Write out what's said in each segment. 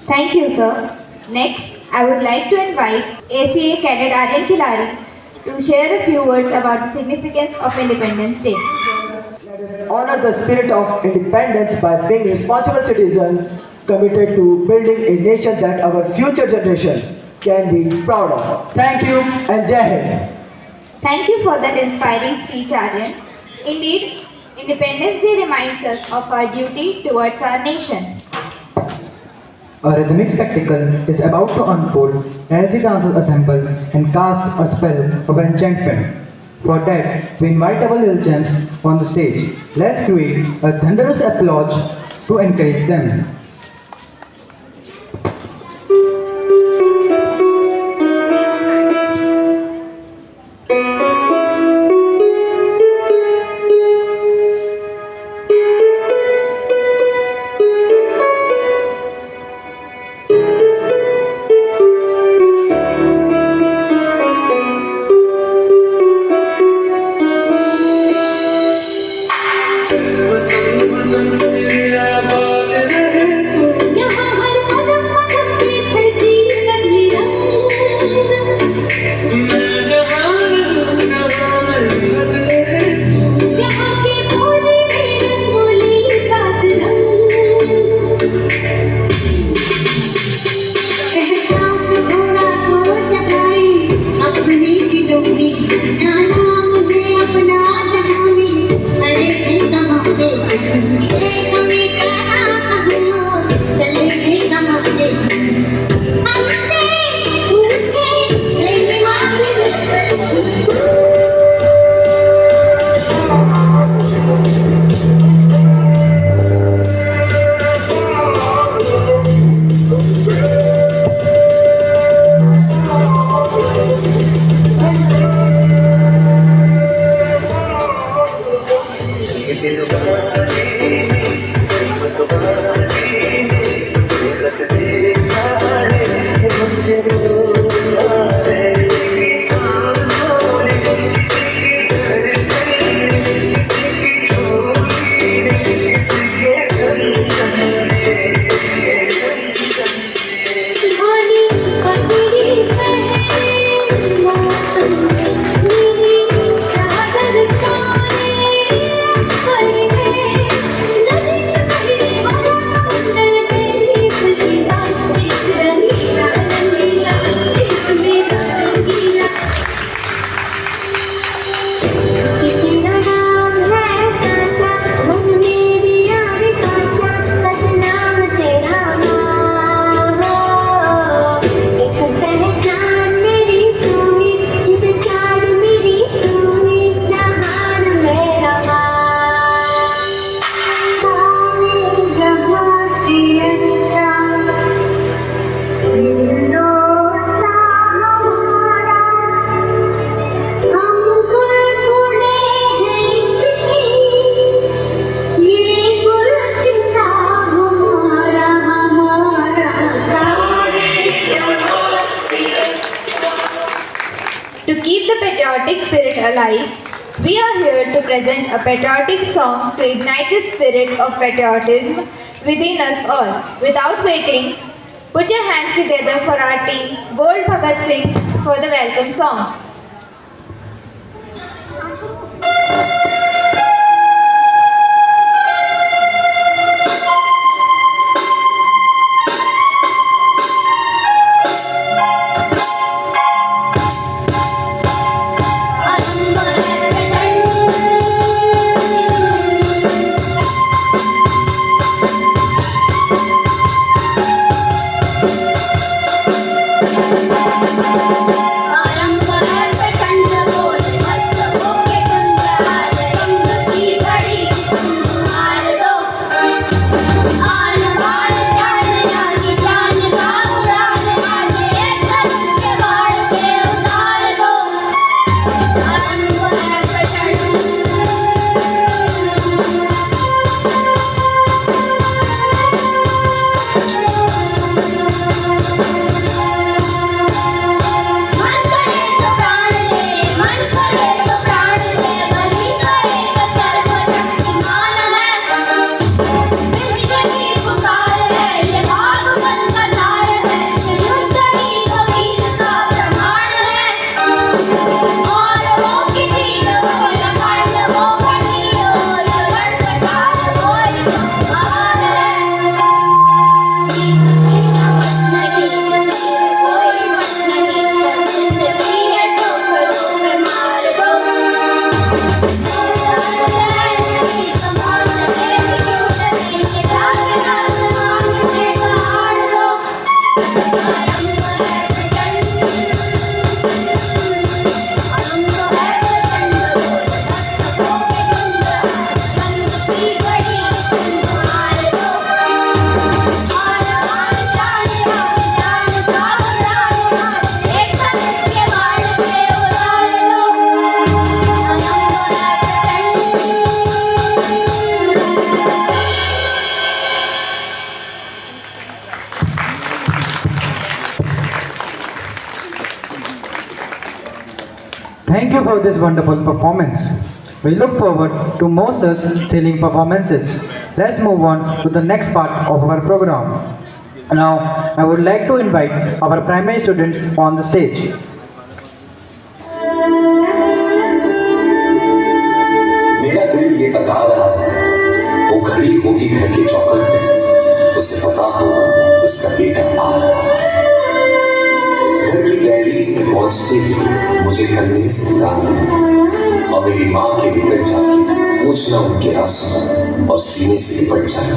Thank you, sir. Next, I would like to invite ACA Cadet Aryan Khilari to share a few words about the significance of Independence Day. Let us honor the spirit of independence by being responsible citizens committed to building a nation that our future generation can be proud of. Thank you and Jai Hind. Thank you for that inspiring speech, Aryan. Indeed, Independence Day reminds us of our duty towards our nation. A rhythmic spectacle is about to unfold as the dancers assemble and cast a spell of enchantment. For that, we invite our little champs on the stage. Let's create a thunderous applause to encourage them. यहाँ हर कदम कदम पे धरती कभी रंग यहाँ के बोले में रंगोली सात रंग एहसास थोड़ा तो जगाई अपनी की डोरी जाना मुझे अपना जहानी अड़े थे कमाते एक में कहा कहो चले थे कमाते हमसे पूछे तेरी मांग धानी पगड़ी पहने मौसम नीली चादर तारे पर है नदी से पहले बड़ा समुंदर तेरी सजीला इस रंगीला रंगीला इसमें रंगीला कितना नाम है साचा मन मेरी यार काचा बस नाम तेरा नाम एक पहचान मेरी तू ही जित चार मेरी तू ही जहान मेरा जहाँ की अच्छा हिंदोस्तान हमारा हम गुलगुले हैं ये गुलसिता हमारा To keep the patriotic spirit alive, we are here to present a patriotic song to ignite the spirit of patriotism within us all. Without waiting, put your hands together for our team, Bold Bhagat Singh, for the welcome song. परंपरा Thank you for this wonderful performance. We look forward to more such thrilling performances. Let's move on to the next part of our program. Now, I would like to invite our primary students on the stage. मेरा दिल ये बता रहा है वो खड़ी होगी घर के चौखट पे, उसे पता होगा उसका बेटा आ रहा है। घर की गैलरीज में पहुंचते ही मुझे कंधे से उतारना और मेरी माँ के निकट जाके पूछना उनके आंसू और सीने से लिपट जाना।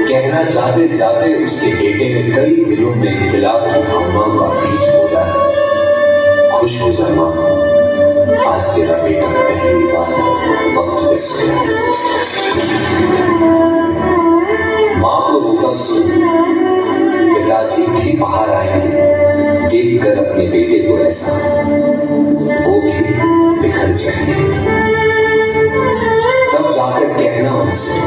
कहना जाते जाते उसके बेटे ने कई दिलों में इनकलाब की भावनाओं का बीज बोला है। खुश हो जा माँ, आज तेरा बेटा पहली बार वक्त पे सोया। माँ को रोता सुन पिताजी भी बाहर आएंगे, देख कर अपने बेटे को ऐसा वो भी बिखर जाएंगे। तब जाकर कहना उनसे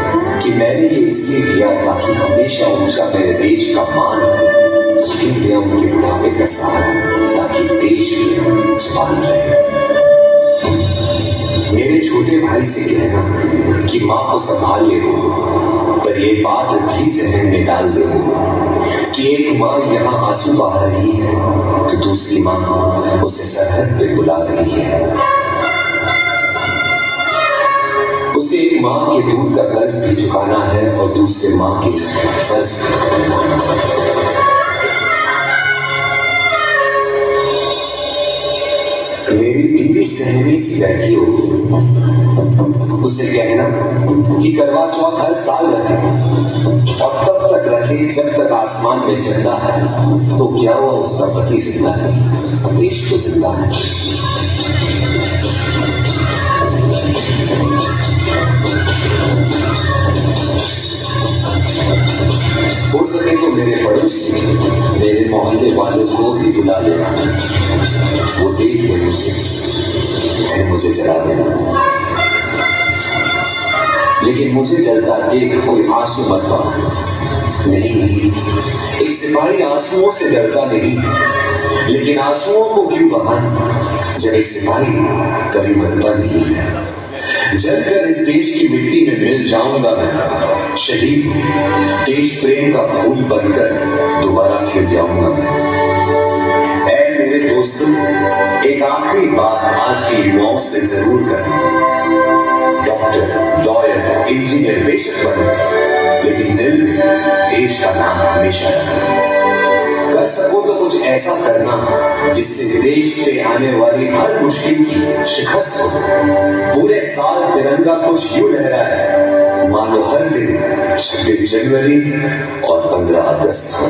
कि मैंने ये इसलिए किया ताकि हमेशा ऊंचा मेरे देश का मान छीन लिया उनके बुढ़ापे का सहारा, ताकि देश भी जवान रहे। मेरे छोटे भाई से कहना कि माँ को संभाल ले हो, पर ये बात भी जहन में डाल ले हो कि एक माँ यहाँ आंसू बहा रही है तो दूसरी माँ उसे सरहद पे बुला रही है। उसे एक माँ के दूध का कर्ज भी चुकाना है और दूसरे माँ के फर्ज भी। मेरी बीवी सहमी सी बैठी होगी, उसे कहना कि करवा चौथ हर साल रखे और तब तक रखे जब तक आसमान में झंडा है। तो क्या हुआ उसका पति जिंदा है, देश तो जिंदा है। हो सके तो मेरे पड़ोसी, मेरे मोहल्ले वालों को भी बुला लेना, वो देख ले मुझे, फिर मुझे जला देना। लेकिन मुझे जलता देख कोई आंसू मत बहा। नहीं नहीं, एक सिपाही आंसुओं से डरता नहीं, लेकिन आंसुओं को क्यों बहाना जब एक सिपाही कभी मरता नहीं है। जलकर इस देश की मिट्टी में मिल जाऊंगा मैं, शहीद हूं देश प्रेम का फूल बनकर दोबारा खिल जाऊंगा मैं। ऐ मेरे दोस्तों, एक आखिरी बात आज के युवाओं से जरूर करना। डॉक्टर, लॉयर, इंजीनियर बेशक बनो, लेकिन दिल में देश का नाम हमेशा रखना। कर सको तो कुछ ऐसा करना जिससे देश पे आने वाली हर मुश्किल की शिकस्त हो। पूरे साल तिरंगा कुछ यूं लहराए मानो हर दिन 26 जनवरी और 15 अगस्त हो।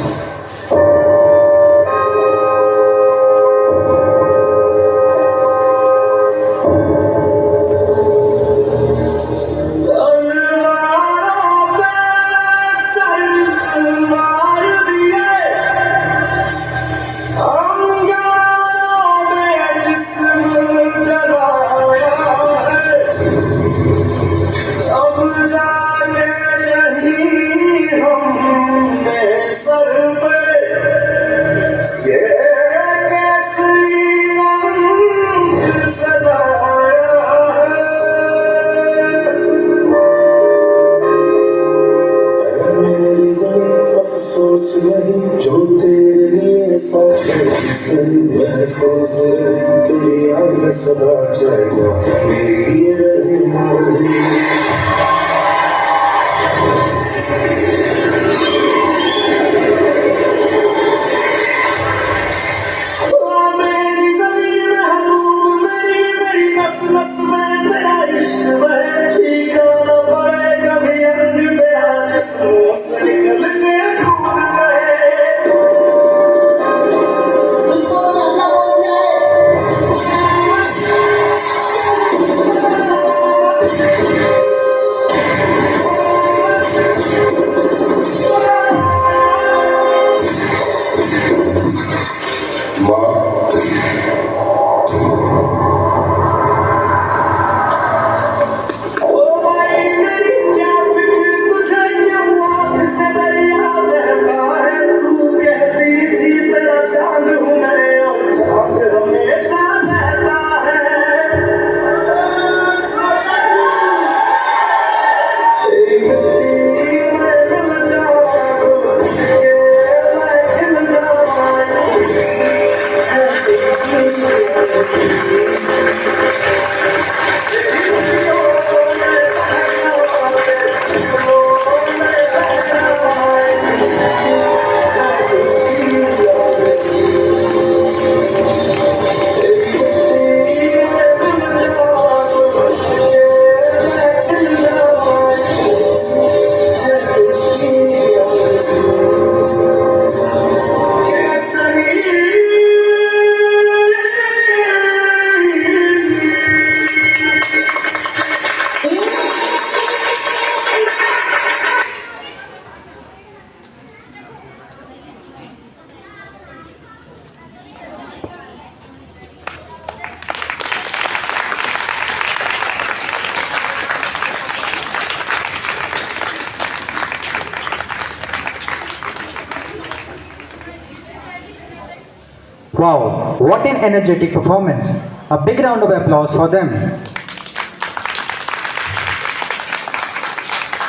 Wow, what an energetic performance. A big round of applause for them.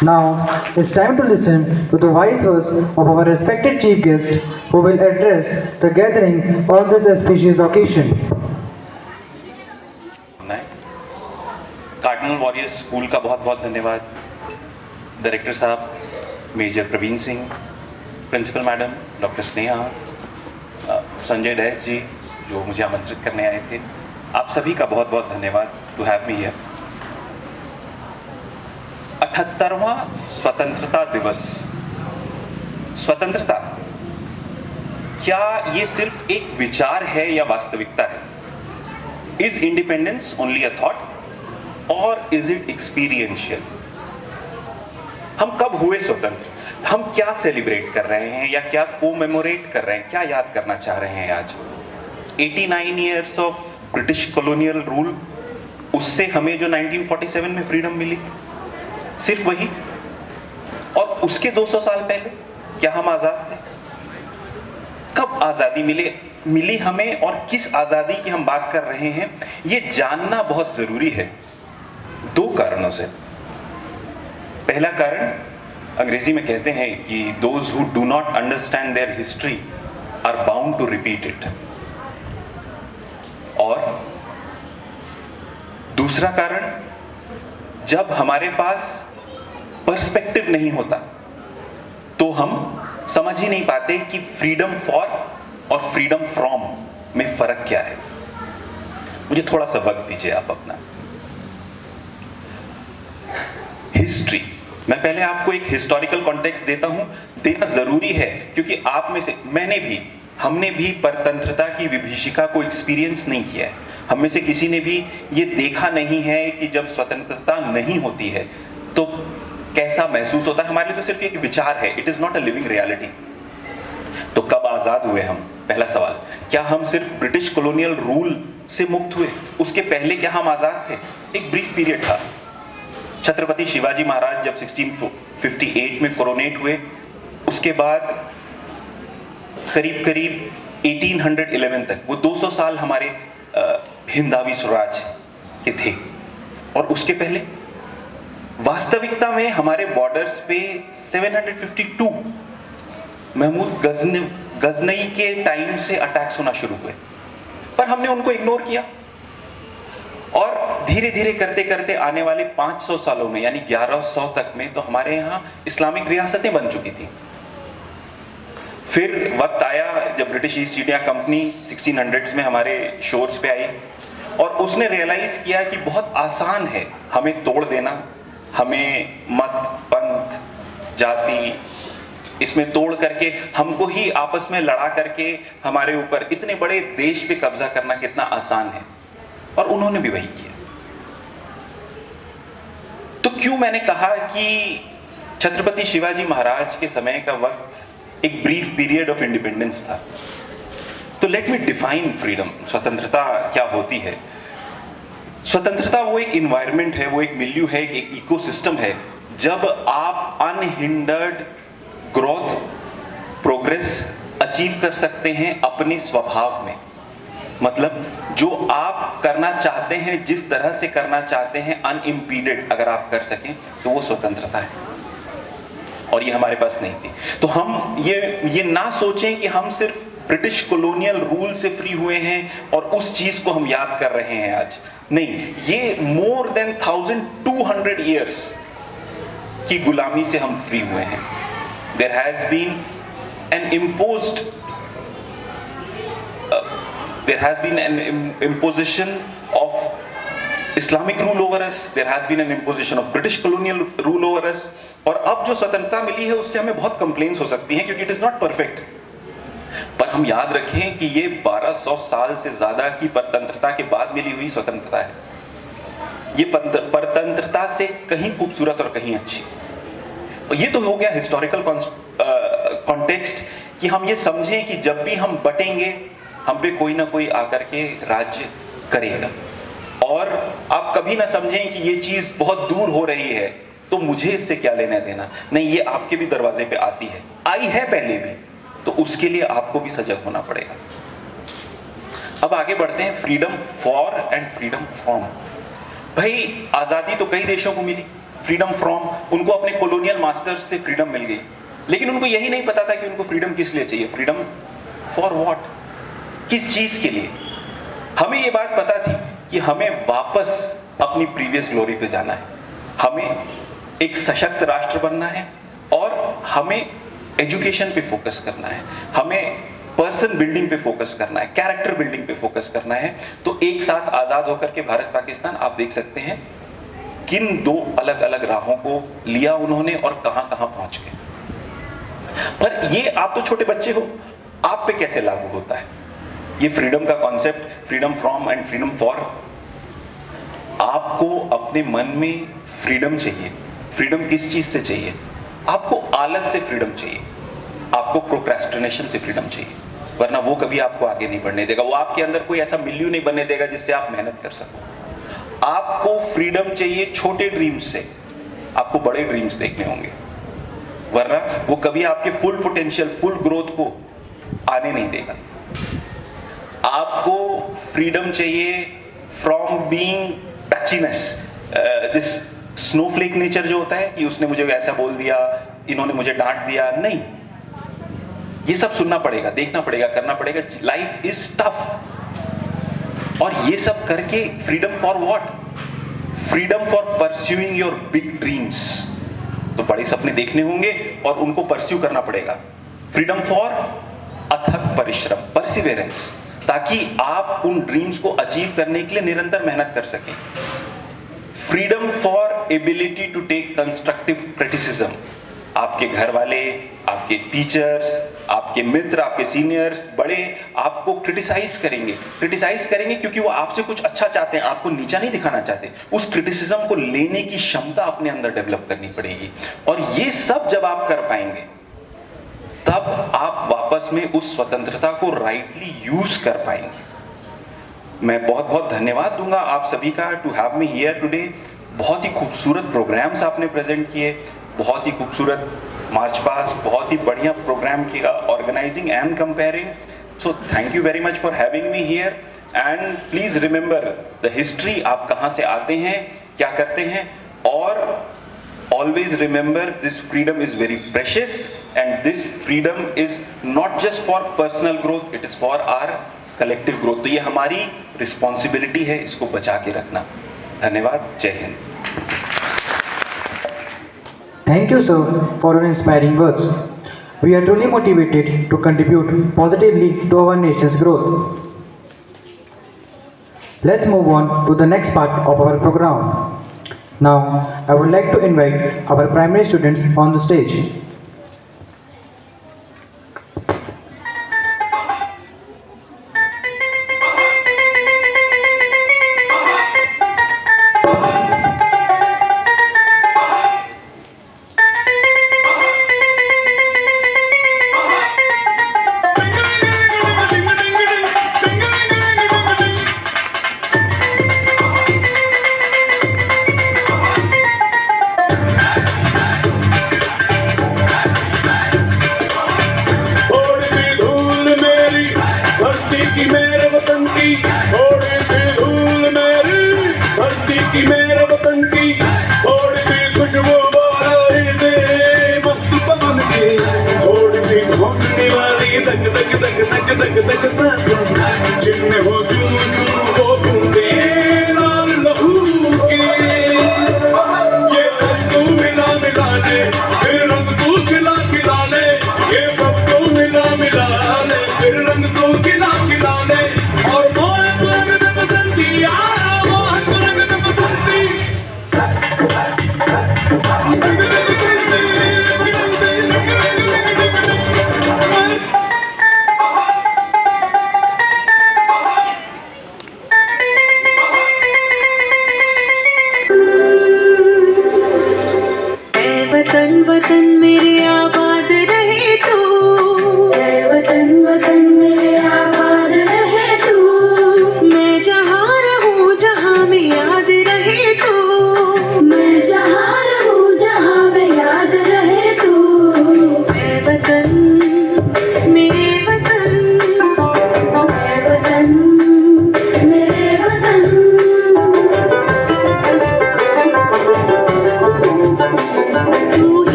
Now, it's time to listen to the wise words of our respected chief guest who will address the gathering on this auspicious occasion. Cardinal warriors school का बहुत बहुत धन्यवाद, director साहब major Praveen Singh, principal madam doctor Sneha, Sanjay Das ji जो मुझे आमंत्रित करने आए थे, आप सभी का बहुत बहुत धन्यवाद टू हैव मी हियर। 78वां स्वतंत्रता दिवस। स्वतंत्रता क्या ये सिर्फ एक विचार है या वास्तविकता है? Is independence only a thought और इज इट एक्सपीरियंशियल? हम कब हुए स्वतंत्र? हम क्या सेलिब्रेट कर रहे हैं या क्या कोमेमोरेट कर रहे हैं, क्या याद करना चाह रहे हैं आज? 89 years of British colonial rule, उससे हमें जो 1947 में फ्रीडम मिली, सिर्फ वही? और उसके 200 साल पहले क्या हम आजाद थे? कब आजादी मिली हमें और किस आजादी की हम बात कर रहे हैं, ये जानना बहुत जरूरी है, 2 कारणों से। पहला कारण, अंग्रेजी में कहते हैं कि those who do not understand their history are bound to repeat it। और दूसरा कारण, जब हमारे पास पर्सपेक्टिव नहीं होता तो हम समझ ही नहीं पाते कि फ्रीडम फॉर और फ्रीडम फ्रॉम में फर्क क्या है। मुझे थोड़ा सा वक्त दीजिए आप अपना। हिस्ट्री, मैं पहले आपको एक हिस्टोरिकल कॉन्टेक्स्ट देता हूं, देना जरूरी है क्योंकि आप में से हमने भी परतंत्रता की विभीषिका को एक्सपीरियंस नहीं किया है। हम में से किसी ने भी ये देखा नहीं है कि जब स्वतंत्रता नहीं होती है तो कैसा महसूस होता है। हमारे लिए तो सिर्फ एक विचार है, it is not a living reality. तो कब आजाद हुए हम? पहला सवाल, क्या हम सिर्फ ब्रिटिश कॉलोनियल रूल से मुक्त हुए? उसके पहले क्या हम आजाद थे? एक ब्रीफ पीरियड था। छत्रपति शिवाजी महाराज जब 1658 में कोरोनेट हुए, उसके बाद करीब 1811 तक, वो 200 साल हमारे हिंदवी स्वराज के थे। और उसके पहले वास्तविकता में हमारे बॉर्डर्स पे 752 महमूद गजनई के टाइम से अटैक्स होना शुरू हुए, पर हमने उनको इग्नोर किया। और धीरे धीरे करते करते आने वाले 500 सालों में, यानी 1100 तक में, तो हमारे यहाँ इस्लामिक रियासतें बन चुकी थी। फिर वक्त आया जब British east India company 1600s में हमारे शोर्स पे आई और उसने रियलाइज किया कि बहुत आसान है हमें तोड़ देना, हमें मत, पंथ, जाति, इसमें तोड़ करके हमको ही आपस में लड़ा करके हमारे ऊपर इतने बड़े देश पे कब्जा करना कितना आसान है। और उन्होंने भी वही किया। तो क्यों मैंने कहा कि छत्रपति शिवाजी महाराज के समय का वक्त एक ब्रीफ पीरियड ऑफ इंडिपेंडेंस था। तो लेट मी डिफाइन फ्रीडम। स्वतंत्रता क्या होती है? स्वतंत्रता वो एक इन्वायरमेंट है, वो एक मिल्यू है, एक इकोसिस्टम है, जब आप अनहिंडर्ड ग्रोथ, प्रोग्रेस अचीव कर सकते हैं अपने स्वभाव में। मतलब जो आप करना चाहते हैं, जिस तरह से करना चाहते हैं, अनइम्पीडेड अगर आप कर सकें तो वो स्वतंत्रता है। और ये हमारे पास नहीं थी। तो हम ये ना सोचें कि हम सिर्फ ब्रिटिश कॉलोनियल रूल से फ्री हुए हैं और उस चीज को हम याद कर रहे हैं आज। नहीं, ये मोर देन 1200 ईयर्स की गुलामी से हम फ्री हुए हैं। There has been an imposed there has been an imposition of Islamic rule over us, there has been an imposition of British colonial rule over us। और अब जो स्वतंत्रता मिली है उससे हमें बहुत कंप्लेंट्स हो सकती हैं क्योंकि इट इज नॉट परफेक्ट। पर हम याद रखें कि ये 1200 साल से ज्यादा की परतंत्रता के बाद मिली हुई स्वतंत्रता है। ये परतंत्रता से कहीं खूबसूरत और कहीं अच्छी। और ये तो हो गया हिस्टोरिकल कॉन्टेक्स्ट कि हम ये समझें कि जब भी हम बटेंगे हम पे कोई ना कोई आकर के राज्य करेगा। और आप कभी ना समझें कि ये चीज बहुत दूर हो रही है तो मुझे इससे क्या लेना देना। नहीं, ये आपके भी दरवाजे पे आती है, आई है पहले भी, तो उसके लिए आपको भी सजग होना पड़ेगा। अब आगे बढ़ते हैं freedom for and freedom from. भाई आजादी तो कई देशों को मिली, फ्रीडम फ्रॉम उनको अपने कॉलोनियल मास्टर्स से फ्रीडम मिल गई, लेकिन उनको यही नहीं पता था कि उनको फ्रीडम किस लिए चाहिए। फ्रीडम फॉर व्हाट, किस चीज के लिए? हमें ये बात पता थी कि हमें वापस अपनी प्रीवियस ग्लोरी पे जाना है, हमें एक सशक्त राष्ट्र बनना है और हमें एजुकेशन पे फोकस करना है, हमें पर्सन बिल्डिंग पे फोकस करना है, कैरेक्टर बिल्डिंग पे फोकस करना है। तो एक साथ आजाद होकर के भारत पाकिस्तान आप देख सकते हैं किन दो अलग अलग राहों को लिया उन्होंने और कहां कहां पहुंच गए। पर ये आप तो छोटे बच्चे हो, आप पे कैसे लागू होता है ये फ्रीडम का concept, freedom from and freedom for? आपको अपने मन में फ्रीडम चाहिए। फ्रीडम किस चीज से चाहिए? आपको आलस से फ्रीडम चाहिए, आपको प्रोक्रेस्टिनेशन से फ्रीडम चाहिए, वरना वो कभी आपको आगे नहीं बढ़ने देगा। वो आपके अंदर कोई ऐसा मिलियू नहीं बनने देगा जिससे आप मेहनत कर सको। आपको फ्रीडम चाहिए छोटे ड्रीम्स से, आपको बड़े ड्रीम्स देखने होंगे, वरना वो कभी आपके फुल पोटेंशियल, फुल ग्रोथ को आने नहीं देगा। आपको फ्रीडम चाहिए from being touchiness, this snowflake nature जो होता है कि उसने मुझे ऐसा बोल दिया, इन्होंने मुझे डांट दिया, नहीं, ये सब सुनना पड़ेगा, देखना पड़ेगा, करना पड़ेगा। Life is tough. और ये सब करके freedom for what? Freedom for pursuing your big dreams. तो बड़े सपने देखने होंगे और उनको परस्यू करना पड़ेगा। फ्रीडम फॉर अथक परिश्रम, परसिवेरेंस, ताकि आप उन ड्रीम्स को अचीव करने के लिए निरंतर मेहनत कर सकें। Freedom for ability to take constructive criticism. आपके घर वाले, आपके टीचर्स, आपके मित्र, आपके सीनियर्स, बड़े आपको क्रिटिसाइज करेंगे क्योंकि वो आपसे कुछ अच्छा चाहते हैं, आपको नीचा नहीं दिखाना चाहते। उस क्रिटिसिज्म को लेने की क्षमता अपने अंदर डेवलप करनी पड़ेगी। और ये सब जब आप कर पाएंगे तब आप वापस में उस स्वतंत्रता को राइटली यूज कर पाएंगे। मैं बहुत बहुत धन्यवाद दूंगा आप सभी का to have me here today. बहुत ही खूबसूरत प्रोग्राम्स आपने प्रेजेंट किए, बहुत ही खूबसूरत मार्च पास्ट, बहुत ही बढ़िया प्रोग्राम किया organising and compering. So thank you very much for having me here and please remember the history, आप कहाँ से आते हैं, क्या करते हैं, और always remember this freedom is very precious and this freedom is not just for personal growth, it is for our collective growth। तो ये हमारी responsibility है इसको बचा के रखना। धन्यवाद, जय Hind. Thank you, sir, for your inspiring words. We are truly motivated to contribute positively to our nation's growth. Let's move on to the next part of our program. Now, I would like to invite our primary students on the stage. जिनमें हो जूनू जूनू वो बूंदे लाल लहू के, ये सब तू मिला मिला ले, फिर रंग तू खिला खिला ले, ये सब तू मिला मिला ले, फिर रंग तू खिला खिला ले। और मोह को रंग दे बसंती यारा, मोह को रंग दे बसंती, रंग दे बसंती,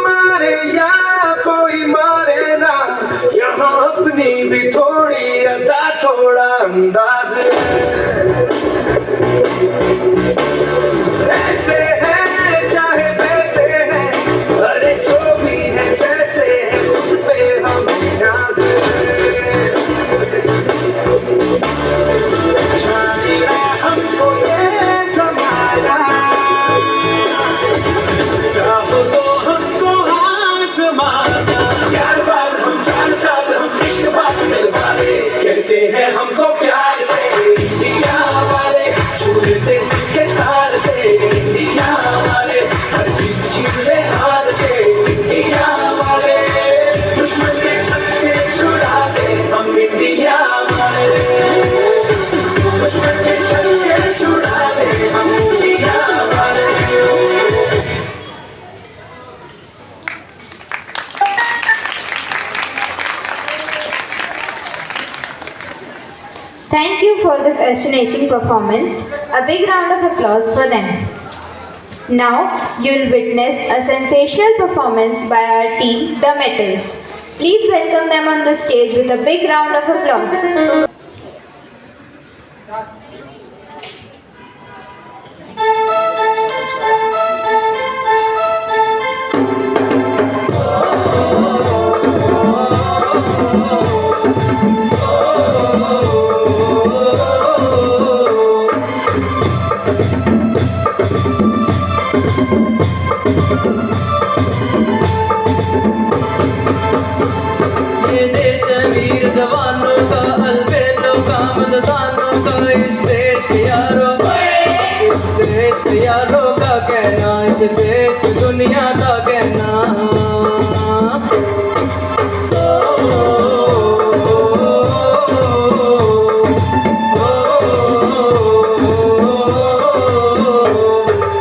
मारे या कोई मारे ना, यहाँ अपनी भी थोड़ी अदा थोड़ा अंदाज ऐसे है चाहे वैसे है, अरे जो भी है जैसे है खुद पे हम नाज जाने हमको ये जमाना, चाहो तो हमको आजमाना। यार बात हम जान साथ हम इश्क बात दिल वाले, कहते हैं हमको प्यार से इंडिया वाले, छूते के तार से इंडिया वाले, हर चीज छीन ले हार से इंडिया वाले, दुश्मन के छक्के छुड़ा दे हम इंडिया वाले, दुश्मन के छक्के छुड़ा दे हम इंडिया वाले। Thank you for this astonishing performance. A big round of applause for them. Now, you'll witness a sensational performance by our team, The Metals. Please welcome them on the stage with a big round of applause. ये देश है वीर जवानों का, अलबेलों का, मजदानों का, इस देश के यारों का कहना, इस देश की दुनिया का कहना।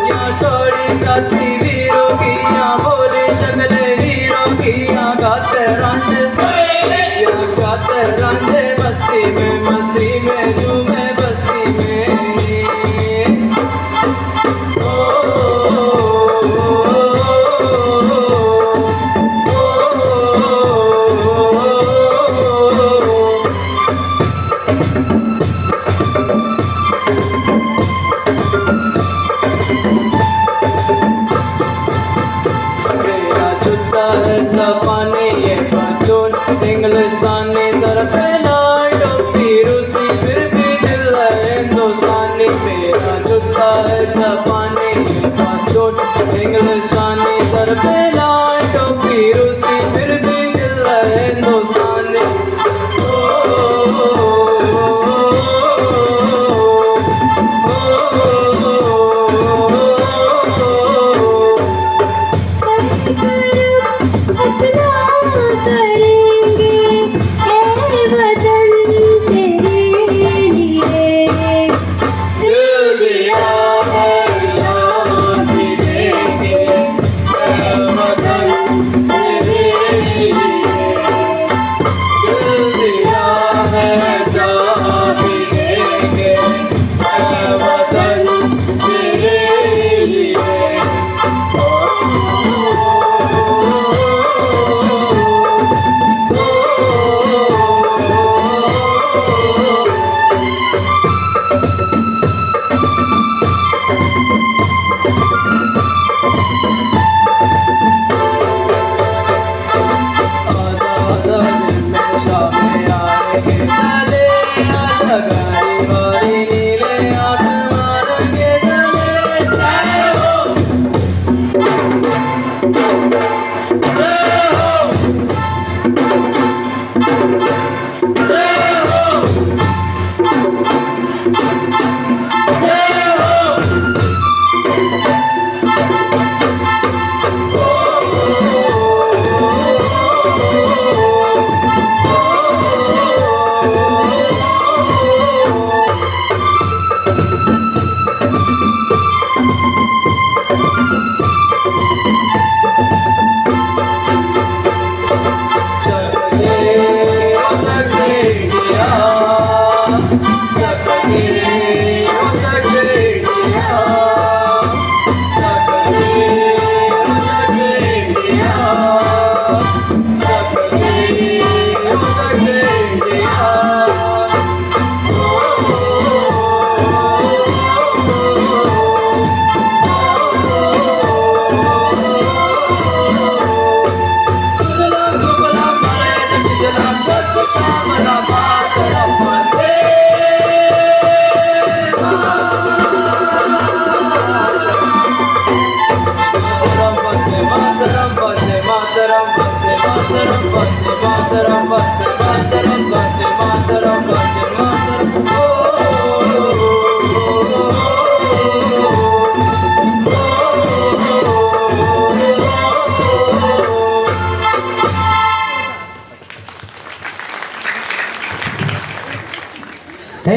यहाँ छोड़ी जाती वीरों की, यहाँ बोली शक्ल हीरों की, यहाँ गाते रांझे मस्ती में झूमे बस्ती में। ओ, ओ, ओ, ओ, ओ, ओ, ओ,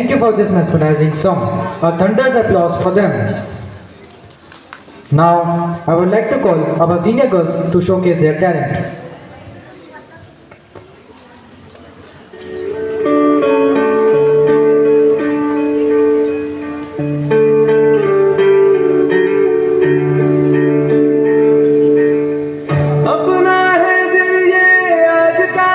Thank you for this mesmerizing song. A thunderous applause for them. Now, I would like to call our senior girls to showcase their talent. अपना है दिल ये आज का,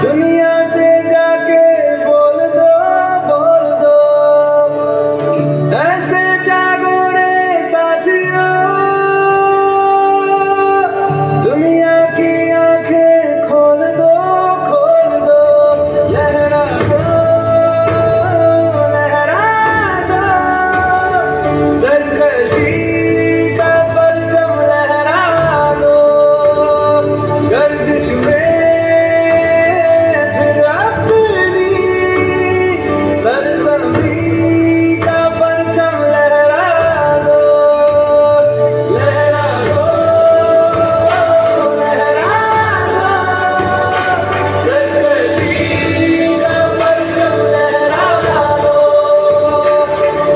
दुनिया से जाके बोल दो, ऐसे जागो रे साथियों, दुनिया की आंखें खोल दो, लहरा दो, सरकशी का परचम लहरा दो, गर्दिश में फिर अपनी सरजमी का परचम लहरा दो, सरकशी का परचम लहरा दो,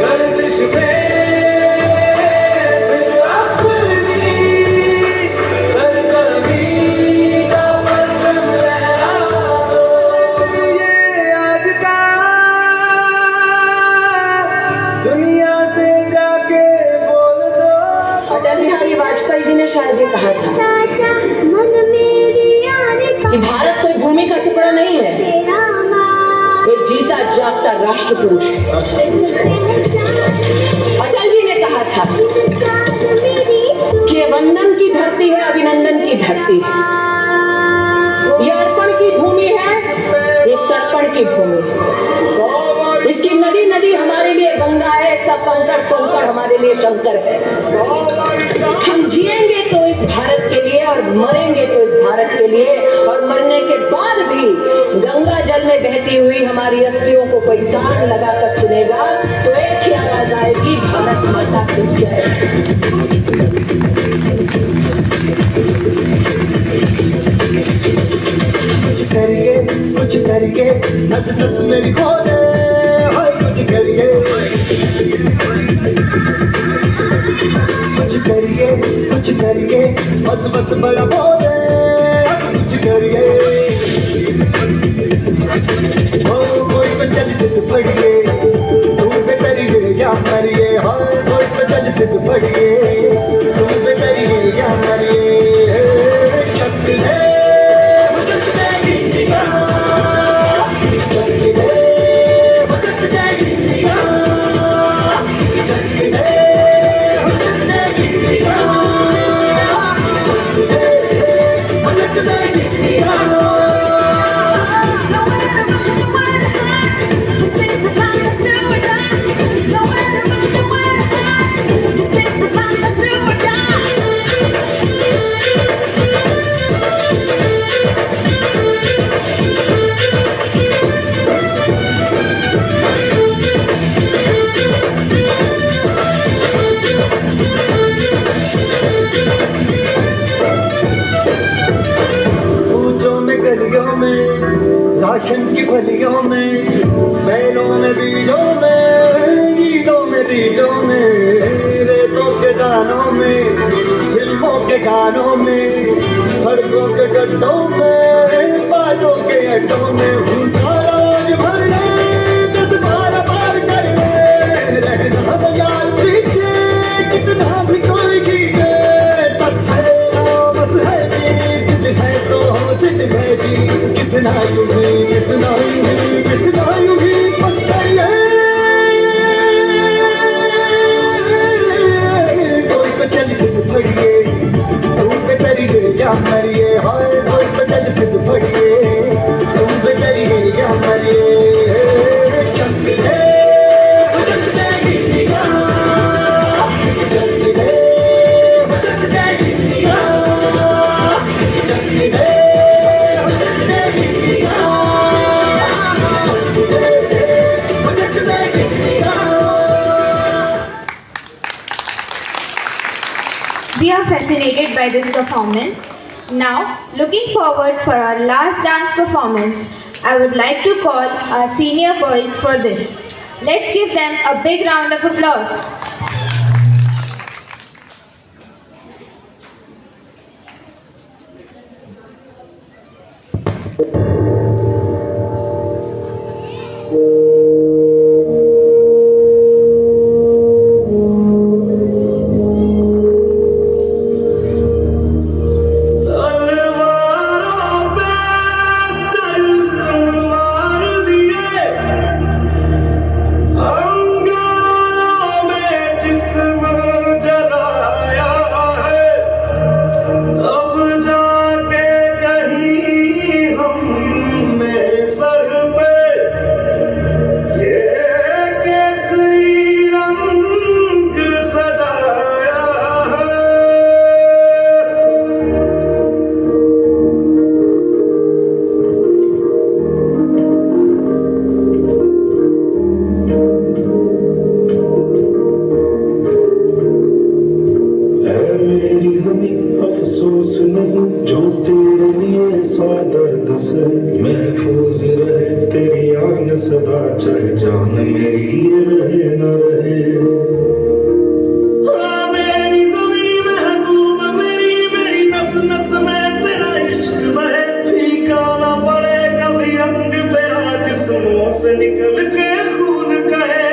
गर्दिश में दुनिया से जाके बोल दो। अटल बिहारी वाजपेयी जी ने शायद ये कहा था कि भारत कोई भूमि का टुकड़ा नहीं है, एक जीता जागता राष्ट्र पुरुष है। अटल जी ने कहा था कि ये वंदन की धरती है, अभिनंदन की धरती है, ये अर्पण की भूमि है, ये तर्पण की भूमि है। इसकी नदी नदी हमारे लिए गंगा है, इसका कंकड़ कंकड़ हमारे लिए शंकर है। हम जिएंगे तो इस भारत के लिए और मरेंगे तो इस भारत के लिए, और मरने के बाद भी गंगा जल में बहती हुई हमारी अस्थियों को कोई कान लगाकर सुनेगा तो एक ही आवाज आएगी, भारत माता की जय। कुछ करके नस नस मेरी खोले, कुछ करके बस बस बड़ा बोले, कुछ करके कोई तो चल सिद्ध पड़िए, तुम पे करिए या मरिए, कोई तो चल सिद्ध पड़िए, तुम पे करिए या मरिए, शक्ति है राशन की फलियों में, बैलों में, बीजों में, गीतों में, बीजों में, रेतों के दानों में, फिल्मों के गानों में, सड़कों के गड्ढों में, बाजों के अड्डों में, राज भर ले, 10 बार पार कर ले, रहना तो यार पीछे, कितना भी कोई जीते, बस है सिद्ध है तो सिद्ध है जी, कितना यूं ही, कितना यूं ही, कितना यूं ही पत्थर कोई तो चल सिद्ध पड़िए, तुम पे करिए या मरिए, कोई तो चल सिद्ध पड़िए, तुम पे करिए या मरिए, शक्ति है We are fascinated by this performance. Now, looking forward for our last dance performance, I would like to call our senior boys for this. Let's give them a big round of applause. अफसोस नहीं जो तेरे लिए सौ दर्द से महफूज रहे तेरी आन सदा चाहे जान मेरी ये रहे न रहे हाँ, मेरी ज़मीं महबूब मेरी नस नस में तेरा इश्क बहे फीका ना पड़े कभी रंग तेरा जिस्मों से निकल के खून कहे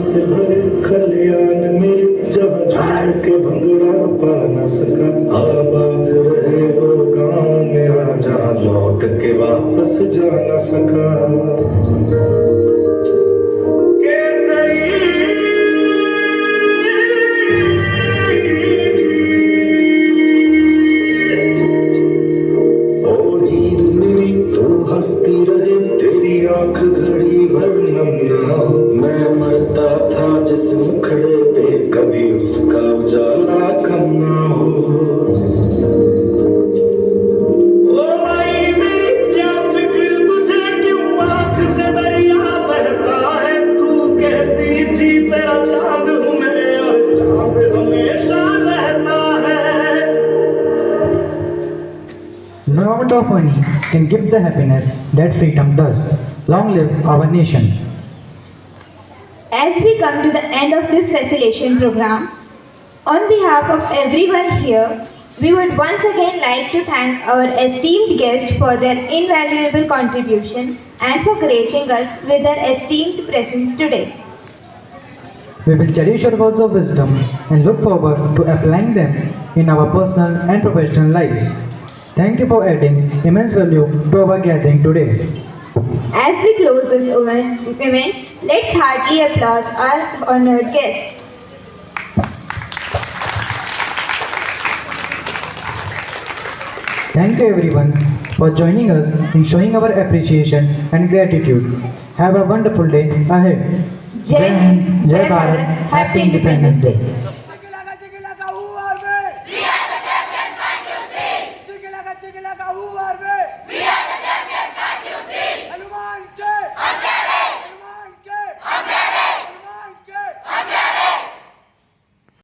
से भरे खलियान मेरे जहाँ झूम के भंगड़ा पा न सका आबाद रहे वो गाँव मेरा जहाँ लौट के वापस जा न सका ओ हीर मेरी तू हंसती रहे तेरी आंख घड़ी भर नम ना हो मैं मरता था जिस मुखड़े पे कभी उसका उजाला कम ना हो ओ माई मेरी क्या फिक्र तुझे क्यों आंख से दरिया बहता है तू कहती थी तेरा चांद हूँ मैं और चांद हमेशा रहता है No amount of money can give the happiness that freedom does. Long live our nation. As we come to the end of this facilitation program, on behalf of everyone here, we would once again like to thank our esteemed guests for their invaluable contribution and for gracing us with their esteemed presence today. We will cherish your words of wisdom and look forward to applying them in our personal and professional lives. Thank you for adding immense value to our gathering today. As we close this event, let's heartily applaud our honored guest. Thank you everyone for joining us in showing our appreciation and gratitude. Have a wonderful day ahead. Jai Hind, Jai Bharat, Happy Independence Day.